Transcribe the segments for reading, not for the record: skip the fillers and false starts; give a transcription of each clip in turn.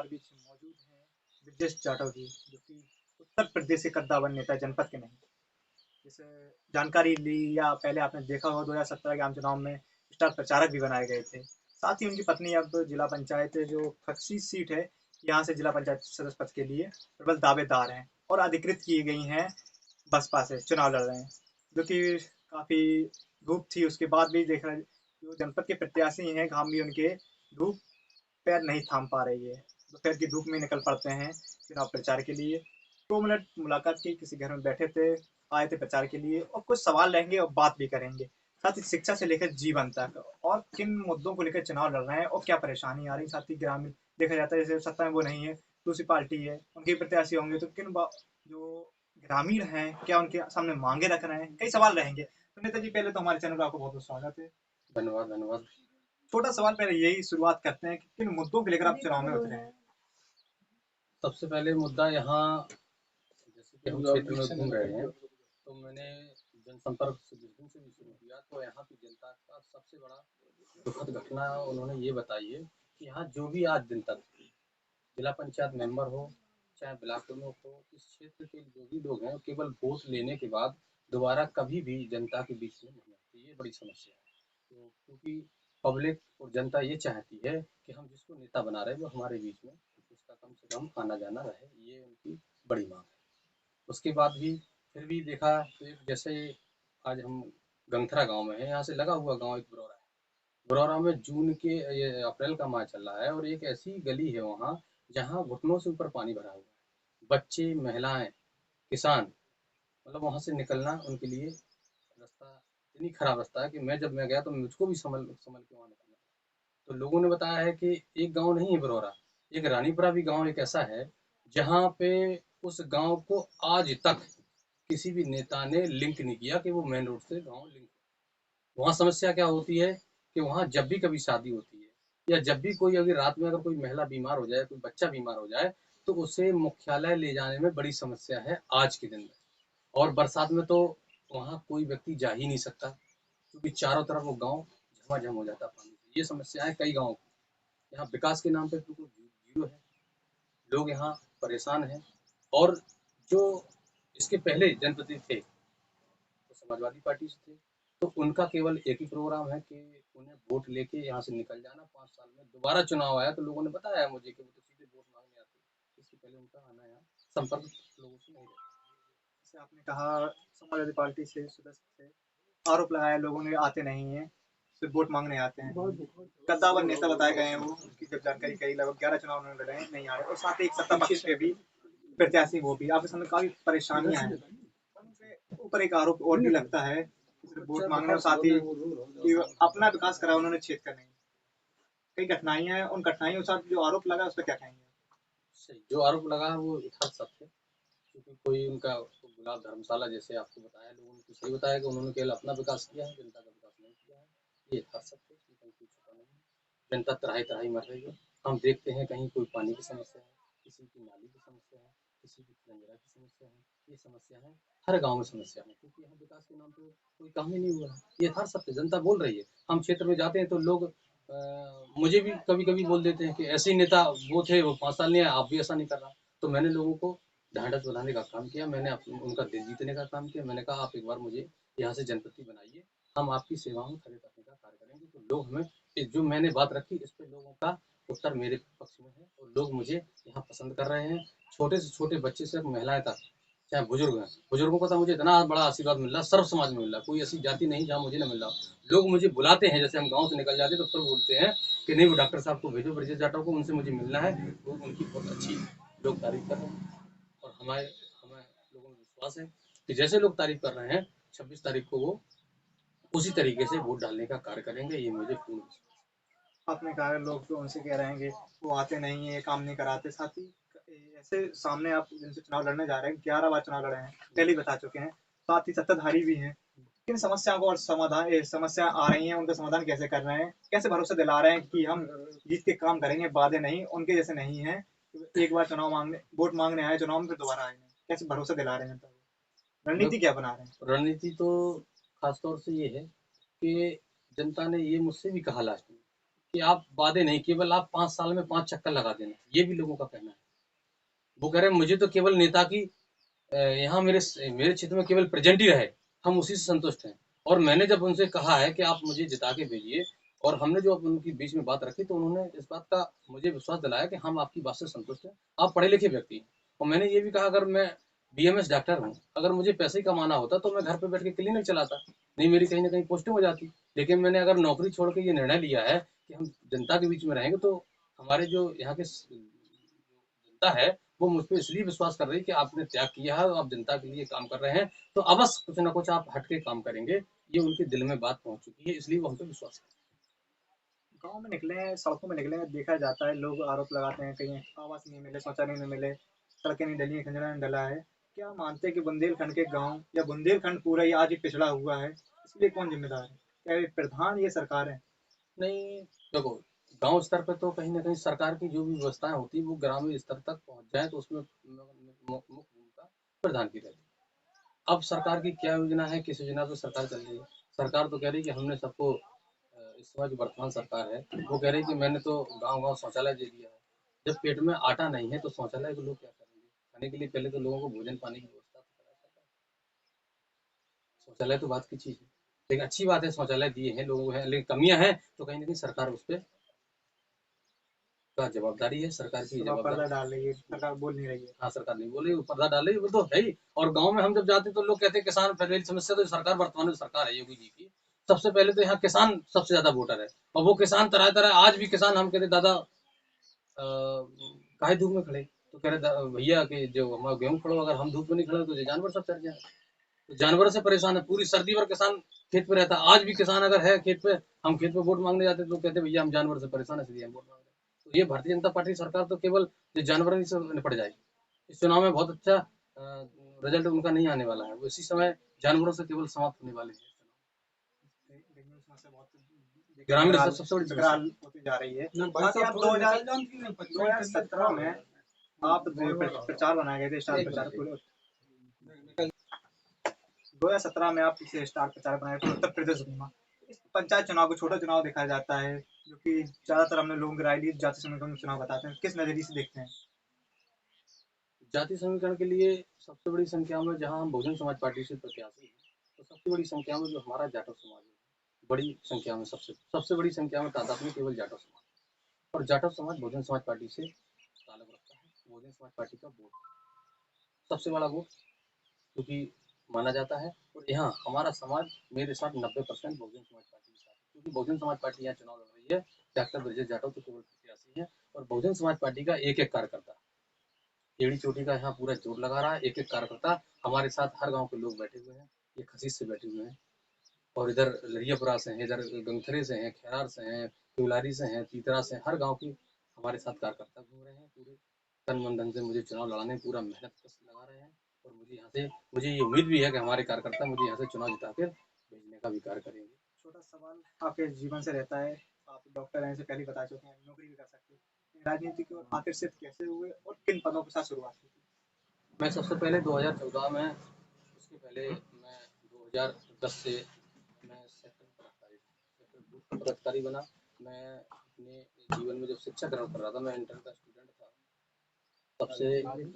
हमारे बीच मौजूद हैं ब्रजेश जाटव जी, जो कि उत्तर प्रदेश के कद्दावर नेता जनपद के नहीं। जैसे जानकारी ली या पहले आपने देखा होगा 2017 के आम चुनाव में स्टार प्रचारक भी बनाए गए थे। साथ ही उनकी पत्नी अब जिला पंचायत जो खक्सी सीट है, यहाँ से जिला पंचायत सदस्य पद के लिए प्रबल दावेदार हैं और अधिकृत की गई हैं बसपा से चुनाव लड़ रहे हैं, जो कि काफ़ी धूप थी उसके बाद भी देख रहे हैं जो जनपद के प्रत्याशी हैं घाम भी उनके धूप पैर नहीं थाम पा रही है। दोपहर की धूप में निकल पड़ते हैं चुनाव प्रचार के लिए। 2 मिनट मुलाकात की, किसी घर में बैठे थे, आए थे प्रचार के लिए और कुछ सवाल रहेंगे और बात भी करेंगे। साथ ही शिक्षा से लेकर जीवन तक और किन मुद्दों को लेकर चुनाव लड़ रहे हैं और क्या परेशानी आ रही है। साथ ही ग्रामीण देखा जाता है जैसे सत्ता में वो नहीं है, दूसरी पार्टी है, उनके प्रत्याशी होंगे तो जो ग्रामीण हैं क्या उनके सामने मांगे रख रहे हैं, कई सवाल रहेंगे। तो नेताजी पहले तो हमारे चैनल पर आपको बहुत बहुत स्वागत है। धन्यवाद धन्यवाद। छोटा सवाल पहले यही शुरुआत करते हैं कि किन मुद्दों को लेकर आप चुनाव में उतरे हैं। सबसे पहले मुद्दा यहाँ, जैसे कि हम क्षेत्र में घूम रहे हैं, तो मैंने जनसंपर्क से जिस दिन से भी शुरू किया, तो यहाँ की जनता का सबसे बड़ा दुखद घटना उन्होंने ये बताई है कि यहाँ जो भी आज दिन तक जिला पंचायत मेंबर हो, चाहे ब्लॉक प्रमुख हो, इस क्षेत्र के जो भी लोग हैं केवल वोट लेने के बाद दोबारा कभी भी जनता के बीच में नहीं आते। ये बड़ी समस्या है। तो क्योंकि पब्लिक और जनता ये चाहती है कि हम जिसको नेता बना रहे हैं वो हमारे बीच में उसका कम से कम आना जाना रहे, ये उनकी बड़ी मांग है। उसके बाद भी फिर भी देखा तो एक जैसे आज हम गंगथरा गांव में है, यहाँ से लगा हुआ गांव एक बरौरा है। बरौरा में जून के ये अप्रैल का माह चल रहा है और एक ऐसी गली है वहाँ जहाँ घुटनों से ऊपर पानी भरा हुआ है। बच्चे, महिलाएं, किसान, मतलब वहाँ से निकलना उनके लिए रास्ता इतनी खराब रास्ता है कि मैं गया तो मुझको भी संभल संभल के वहाँ निकलना। तो लोगों ने बताया है कि एक गांव नहीं है बरौरा, एक रानीपुरा भी गांव एक ऐसा है जहाँ पे उस गांव को आज तक किसी भी नेता ने लिंक नहीं किया कि वो मेन रोड से गांव लिंक है। वहाँ समस्या क्या होती है कि वहाँ जब भी कभी शादी होती है या जब भी कोई अगर रात में अगर कोई महिला बीमार हो जाए, कोई बच्चा बीमार हो जाए, तो उसे मुख्यालय ले जाने में बड़ी समस्या है आज के दिन में। और बरसात में तो वहाँ कोई व्यक्ति जा ही नहीं सकता क्योंकि चारों तरफ वो गांव झमाझम हो जाता पानी से। ये समस्याएं कई गाँव की। यहाँ विकास के नाम पे बिल्कुल जीरो है। लोग यहाँ परेशान हैं। और जो इसके पहले जनप्रतिनिधि थे वो समाजवादी पार्टी से थे, तो उनका केवल एक ही प्रोग्राम है कि उन्हें वोट लेके यहाँ से निकल जाना। 5 साल में दोबारा चुनाव आया तो लोगों ने बताया मुझे कि वो तो सीधे वोट मांगने आते, इससे पहले उनका आना यहाँ संपर्क लोगों से नहीं रहता। जैसे आपने कहा समाजवादी पार्टी से सदस्य थे, आरोप लगाया लोगों ने आते नहीं हैं, सिर्फ वोट मांगने आते हैं। कद्दावर नेता बताए गए हैं वो, उनकी जब जानकारी करी लगभग 11 चुनाव उन्होंने लड़े हैं, नहीं आ रहे और साथ ही एक सत्ता पक्ष पे भी प्रत्याशी वो भी। आपके सामने काफी परेशानियां हैं, उनके ऊपर एक आरोप और भी लगता है सिर्फ वोट मांगने और साथ ही कि अपना विकास करा उन्होंने क्षेत्र का नहीं। कई कठिनाइयां हैं, उन कठिनाइयों के साथ जो आरोप लगा उस पर क्या कहेंगे। सही जो आरोप लगा है वो यथार्थ सत्य है। क्योंकि कोई उनका गुलाब धर्मशाला जैसे आपको बताया, लोगों ने तो सही बताया कि उन्होंने केवल अपना विकास किया है, जनता का विकास नहीं किया है। ये यथार्थ सत्य है, इसमें कहीं कोई छुपा नहीं है। जनता तराही तराही मर रही है। हम देखते हैं कहीं कोई पानी की समस्या है, किसी की नाली की समस्या है, किसी की तिरंगा की समस्या है। ये समस्या है, हर गांव में समस्या है, क्योंकि यहाँ विकास के नाम पे कोई काम ही नहीं हुआ है। ये यथार्थ सत्य जनता बोल रही है। हम क्षेत्र में जाते हैं तो लोग मुझे भी कभी कभी बोल देते हैं कि ऐसे ही नेता वो थे, वो 5 साल नहीं आए, आप भी ऐसा नहीं कर रहा। तो मैंने लोगों को ढांढस बंधाने का काम किया, मैंने उनका दिल जीतने का काम किया। मैंने कहा आप एक बार मुझे यहाँ से जनप्रति बनाइए, हम आपकी सेवा में खड़े करने का कार्य करेंगे। तो लोग हमें जो मैंने बात रखी इस पर लोगों का उत्तर मेरे पक्ष में है और लोग मुझे यहाँ पसंद कर रहे हैं। छोटे से छोटे बच्चे से महिलाएं तक, चाहे बुजुर्ग हैं, बुजुर्गों का तो मुझे इतना बड़ा आशीर्वाद मिल रहा है, सर्व समाज में मिल रहा है। कोई ऐसी जाति नहीं जहाँ मुझे ना मिल रहा। लोग मुझे बुलाते हैं, जैसे हम गाँव से निकल जाते हैं तो फिर बोलते हैं कि नहीं वो डॉक्टर साहब को भेजो, ब्रजेश जाटव को, उनसे मुझे मिलना है। वो उनकी बहुत अच्छी लोग तारीफ कर रहे हैं। और हमारे हमें लोगों में विश्वास है कि जैसे लोग तारीफ कर रहे हैं, 26 तारीख को वो उसी तरीके से वोट डालने का कार्य करेंगे। ये मुझे पूर्ण विश्वास आपने कहा लोग तो उनसे कह रहे हैं कि वो आते नहीं है, काम नहीं कराते। साथ ही ऐसे सामने आप जिनसे चुनाव लड़ने जा रहे हैं, 11 बार चुनाव लड़े हैं, पहले ही बता चुके हैं, साथ ही सत्ताधारी भी हैं। किन समस्याओं को और समस्या आ रही हैं उनका समाधान कैसे कर रहे हैं, कैसे भरोसा दिला रहे हैं कि हम जीत के काम करेंगे, वादे नहीं उनके जैसे नहीं है। एक बार चुनाव मांगने वोट मांगने आए चुनाव में, फिर दोबारा आए नहीं, कैसे भरोसा दिला रहे हैं जनता को, है। रणनीति क्या बना रहे हैं। रणनीति तो खास तौर से ये है कि जनता ने ये मुझसे भी कहा लास्ट में कि आप वादे नहीं, केवल आप 5 साल में 5 चक्कर लगा देना, ये भी लोगों का कहना है। वो कह रहे हैं मुझे तो केवल नेता की यहाँ मेरे क्षेत्र में केवल प्रेजेंट ही रहे, हम उसी से संतुष्ट हैं। और मैंने जब उनसे कहा है कि आप मुझे जिता के भेजिए, और हमने जो उनकी बीच में बात रखी, तो उन्होंने इस बात का मुझे विश्वास दिलाया कि हम आपकी बात से संतुष्ट हैं, आप पढ़े लिखे व्यक्ति हैं। और मैंने ये भी कहा, अगर मैं बीएमएस डॉक्टर हूँ, अगर मुझे पैसे ही कमाना होता तो मैं घर पे बैठ के क्लिनिक चलाता, नहीं मेरी कहीं ना कहीं पोस्टिंग हो जाती। लेकिन मैंने अगर नौकरी छोड़ के ये निर्णय लिया है कि हम जनता के बीच में रहेंगे, तो हमारे जो यहाँ के जनता है, वो मुझ पे इसलिए विश्वास कर रही है कि आपने त्याग किया है और आप जनता के लिए काम कर रहे हैं, तो अवश्य कुछ ना कुछ आप हट के काम करेंगे। ये उनके दिल में बात पहुंच चुकी है, इसलिए वो हम पे विश्वास करते गाँव में निकले हैं, सड़कों में निकले हैं, देखा जाता है लोग आरोप लगाते हैं कहीं आवास नहीं मिले, शौचालय नहीं मिले, सड़कें नहीं डली हैं, कचरा नहीं डला है। क्या मानते हैं कि बुंदेलखंड के गाँव या बुंदेलखंड पूरा ही आज भी पिछड़ा हुआ है? इसके लिए कौन ज़िम्मेदार है? क्या ये प्रधान, ये सरकार है? नहीं, देखो, गांव स्तर पे तो कहीं ना कहीं सरकार की जो भी व्यवस्थाएं होती है वो ग्रामीण स्तर तक पहुंच जाए, तो उसमें मुख्य भूमिका प्रधान की रहती है। अब सरकार की क्या योजना है, किस योजना पे सरकार चल रही है? सरकार तो कह रही है कि हमने सबको इस समय जो वर्तमान सरकार है, वो कह रही है कि मैंने तो गांव गांव शौचालय दे दिया है। जब पेट में आटा नहीं है तो शौचालय के लोग क्या करेंगे? खाने के लिए पहले तो लोगों को भोजन पानी की व्यवस्था तो कराए सरकार। शौचालय तो बात की चीज है, लेकिन अच्छी बात है शौचालय दिए हैं लोगों को है, लेकिन कमियां हैं तो कहीं ना कहीं सरकार उस पर का जवाबदारी है, सरकार की सुबह पर्दा जवाबदारी। डाल रही है, सरकार बोल नहीं रही है। हाँ, सरकार नहीं बोले, वो पर्दा डाले, वो तो है ही। और गांव में हम जब जाते तो लोग कहते हैं किसान पहले समस्या, तो सरकार वर्तमान में सरकार है योगी जी की, सबसे पहले तो यहाँ किसान सबसे ज्यादा वोटर है। और वो किसान तरह तरह, आज भी किसान हम कहते दादा काहे धूप में खड़े, तो कह रहे भैया कि जो हमारा गेहूं खड़ो, अगर हम धूप में नहीं खड़े तो ये जानवर सब चढ़ जाए। तो जानवर से परेशान है, पूरी सर्दी भर किसान खेत पे रहता है। आज भी किसान अगर है खेत पे, हम खेत पे वोट मांगने जाते तो कहते भैया हम जानवर से परेशान है इसलिए हम वोट मांग रहे हैं। तो ये भारतीय जनता पार्टी सरकार तो केवल जो जानवर से निपट जाएगी। इस चुनाव में बहुत अच्छा रिजल्ट उनका नहीं आने वाला है, वो इसी समय जानवरों से केवल समाप्त होने वाले हैं। ग्रामीण समस्या बहुत देखिए ग्रामीण विकराल सबसे बड़ी समस्या। विकराल होती जा रही है। बाकी आप 2017 में आप जो प्रचार बनाए गए थे, स्टार प्रचार पूरे 2017 में आप इसे स्टार प्रचार बनाए थे, उत्तर प्रदेश घूमा। इस पंचायत चुनाव को छोटा चुनाव देखा जाता है, जो कि ज़्यादातर हमने लोगों की राय ली, जाति समीकरण में चुनाव बताते हैं। किस नज़रिए से देखते हैं? जाति समीकरण के लिए सबसे बड़ी संख्या में जहां हम बहुजन समाज पार्टी से प्रत्याशी हैं, तो सबसे बड़ी संख्या में जो हमारा जाटव समाज है, बड़ी संख्या में, सबसे सबसे बड़ी संख्या में तादाद में केवल जाटव समाज। और जाटव समाज बहुजन समाज पार्टी से ताल्लुक रखता है, बहुजन समाज पार्टी का वोट सबसे बड़ा वोट, क्योंकि माना जाता है। और यहाँ हमारा समाज मेरे साथ 90% बहुजन समाज पार्टी के साथ है, क्योंकि बहुजन समाज पार्टी यहाँ चुनाव लड़ रही है। डॉक्टर ब्रजेश जाटव तो केवल प्रत्याशी है, और बहुजन समाज पार्टी का एक एक कार्यकर्ता एड़ी चोटी का यहाँ पूरा जोर लगा रहा है। एक एक कार्यकर्ता हमारे साथ, हर गांव के लोग बैठे हुए हैं, ये खसीस से बैठे हुए हैं, और इधर लड़ियापुरा से हैं, इधर गंगथरे से हैं, खैरार से हैं, केवलारी से हैं, तीतरा से हैं, हर गांव की हमारे साथ कार्यकर्ता घूम रहे हैं। पूरे तन मन धन से मुझे चुनाव लड़ाने में पूरा मेहनत कस लगा रहे हैं। और मुझे यहाँ से, मुझे ये उम्मीद भी है कि हमारे कार्यकर्ता मुझे यहाँ से चुनाव जिता कर भेजने का भी कार्य करेंगे। छोटा सवाल आपके जीवन से रहता है, आप डॉक्टर हैं, से पहले ही बता चुके हैं, नौकरी भी कर सकते हैं। राजनीति की ओर आकर्षित कैसे हुए और किन पदों के साथ शुरुआत की थी? मैं सबसे पहले 2014 में, उसके पहले मैं 2010 से मैं सेक्टर पदाधिकारी सेक्टर बूथ का पदाधिकारी बना। मैं अपने जीवन में जब शिक्षा ग्रहण कर रहा था, मैं इंटर का स्टूडेंट था, तब से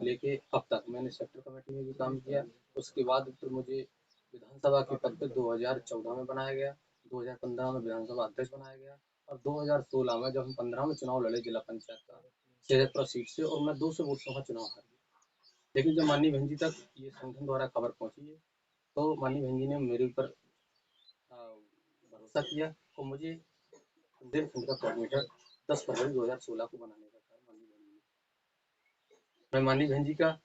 लेके अब तक मैंने सेक्टर कमेटी में भी काम किया। उसके बाद फिर मुझे विधानसभा के पद पे 2014 में बनाया गया, 2015 में विधानसभा अध्यक्ष बनाया गया, और 2016 में जब हम 15 में चुनाव लड़े जिला पंचायत का शेरपुरा सीट से, और मैं 200 वोटों का चुनाव हार गया। लेकिन जब माननीय बहन जी तक ये संगठन द्वारा खबर पहुंची है, तो माननीय बहन जी ने मेरे ऊपर भरोसा किया, और मुझे बुंदेलखंड का कोऑर्डिनेटर 10 फरवरी 2016 को बनाने का कार्य माननीय बहन जी ने। मैं माननीय बहन जी का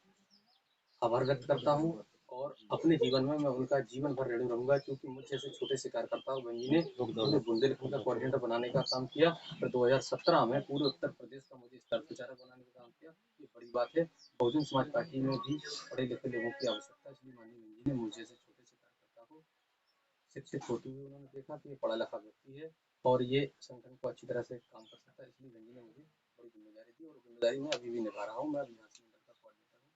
आभार व्यक्त करता हूँ, और अपने जीवन में मैं उनका जीवन भर ऋणी रहूंगा, क्योंकि मुझ जैसे छोटे से कार्यकर्ता बहन जी ने मुझे बुंदेलखंड का कोऑर्डिनेटर बनाने का काम किया। और 2017 में पूरे उत्तर प्रदेश का मुझे स्टार प्रचारक बनाने का काम किया। ये बड़ी बात है। बहुजन समाज पार्टी में भी पढ़े लिखे लोगों की आवश्यकता है, इसलिए माननीय बहन जी ने मुझे जैसे छोटे से कार्यकर्ता को शिक्षित होते हुए उन्होंने देखा कि ये पढ़ा लिखा व्यक्ति है और ये संगठन को अच्छी तरह से काम कर सकता है, इसलिए बहन जी ने मुझे बड़ी जिम्मेदारी दी, और जिम्मेदारी मैं अभी भी निभा रहा हूँ। मैं अभी यहाँ से का कोऑर्डिनेटर हूँ।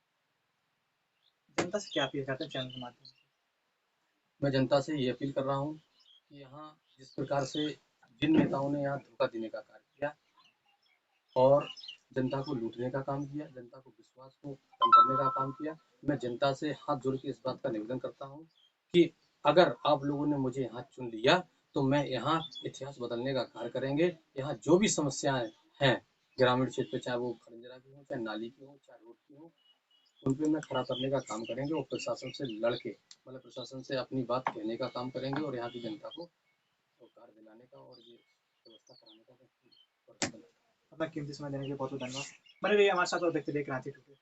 जनता से क्या अपील करते हैं चैनल के माध्यम से? मैं जनता से ये अपील कर रहा हूँ कि यहाँ जिस प्रकार से जिन नेताओं ने यहाँ धोखा देने का कार्य किया और जनता को लूटने का काम किया, जनता को विश्वास को कम करने का काम किया, मैं जनता से हाथ जोड़ के इस बात का निवेदन करता हूँ कि अगर आप लोगों ने मुझे यहाँ चुन लिया तो मैं यहाँ इतिहास बदलने का कार्य करेंगे। यहाँ जो भी समस्याएं हैं ग्रामीण क्षेत्र, चाहे वो खंजरा की हो, चाहे नाली की हो, चाहे रोड की हो, उन पे मैं खड़ा करने का काम करेंगे और प्रशासन से लड़ के, मतलब प्रशासन से अपनी बात कहने का काम करेंगे और यहाँ की जनता को रोजगार दिलाने का और ये व्यवस्था कराने का मैं प्रयत्न करूंगा। अपना कीमती समय देने के लिए बहुत बहुत धन्यवाद। बने रहिए हमारे साथ और देखते रहिए क्रांति टूडे।